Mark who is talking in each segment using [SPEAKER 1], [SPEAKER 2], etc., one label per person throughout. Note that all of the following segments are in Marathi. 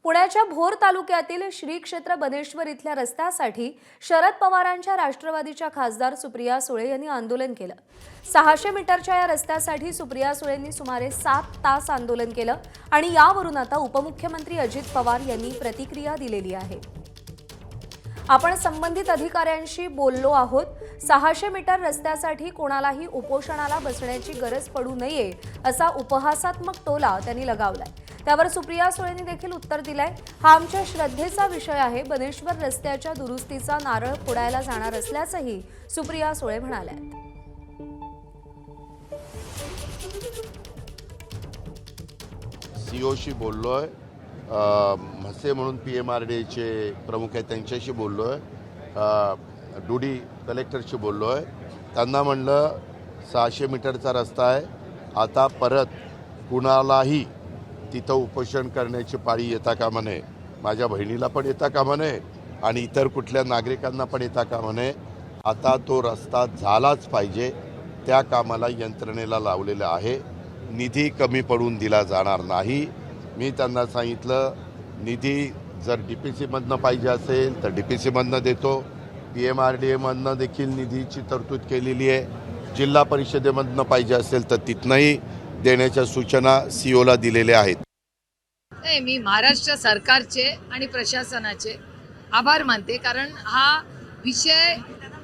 [SPEAKER 1] पुण्याच्या भोर तालुक्यातील श्री क्षेत्र बनेश्वर इथल्या रस्त्यासाठी शरद पवारांच्या राष्ट्रवादीच्या खासदार सुप्रिया सुळे यांनी आंदोलन केलं। 600 मीटरच्या या रस्त्यासाठी सुप्रिया सुळेंनी सुमारे 7 तास आंदोलन केलं आणि यावरून आता उपमुख्यमंत्री अजित पवार यांनी प्रतिक्रिया दिलेली आहे। आपण संबंधित अधिकाऱ्यांशी बोललो आहोत। 600 मीटर रस्त्यासाठी कोणालाही उपोषणाला बसण्याची गरज पडू नये असा उपहासात्मक टोला त्यांनी लगावलाय। त्यावर सुप्रिया सुळेंनी देखील उत्तर दिलंय। हा आमच्या श्रद्धेचा विषय आहे। बनेश्वर रस्त्याच्या दुरुस्तीचा नारळ फोडायला जाणार असल्याचंही सुप्रिया सुळे म्हणाल्या।
[SPEAKER 2] सीओशी बोललोय, म्हसे म्हणून PMRDचे प्रमुख आहेत त्यांच्याशी बोललोय, डुडी कलेक्टरशी बोललोय। त्यांना म्हणलं 600 मीटरचा रस्ता आहे, आता परत कुणालाही तिथं उपोषण करण्याची पाळी येता कामा नये। माझ्या बहिणीला पण येता कामा नये आणि इतर कुठल्या नागरिकांना पण येता कामा नये। आता तो रस्ता झालाच पाहिजे। त्या कामाला यंत्रणेला लावलेलं आहे। निधी कमी पडून दिला जाणार नाही। मी त्यांना सांगितलं, निधी जर DPC मधनं पाहिजे असेल तर DPC मधनं देतो। PMRDA मधनं देखील निधीची तरतूद केलेली आहे। जिल्हा परिषदेमधनं पाहिजे असेल तर तिथनंही देण्याच्या सूचना COला दिलेल्या आहेत।
[SPEAKER 3] मी महाराष्ट्र सरकारचे आणि प्रशासनाचे आभार मानते, कारण हा विषय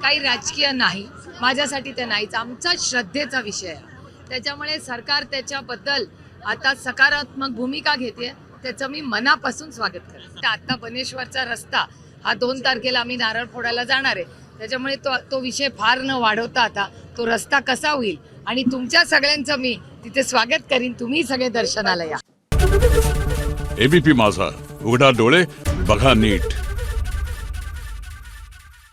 [SPEAKER 3] काही राजकीय नाही, माझ्यासाठी ते नाहीच, आमचा श्रद्धेचा विषय आहे। त्याच्यामुळे सरकार त्याच्याबद्दल आता सकारात्मक भूमिका घेते, त्याचं मी मनापासून स्वागत करते। आता बनेश्वरचा रस्ता हा 2 तारखेला आम्ही नारळ फोडायला जाणार आहे, त्याच्यामुळे तो विषय फार न वाढवता आता तो रस्ता कसा होईल आणि तुमच्या सगळ्यांचं मी तिथे स्वागत करीन। तुम्ही सगळे दर्शनाला या।
[SPEAKER 4] ABP माझा, उघडा डोळे बघा नीट।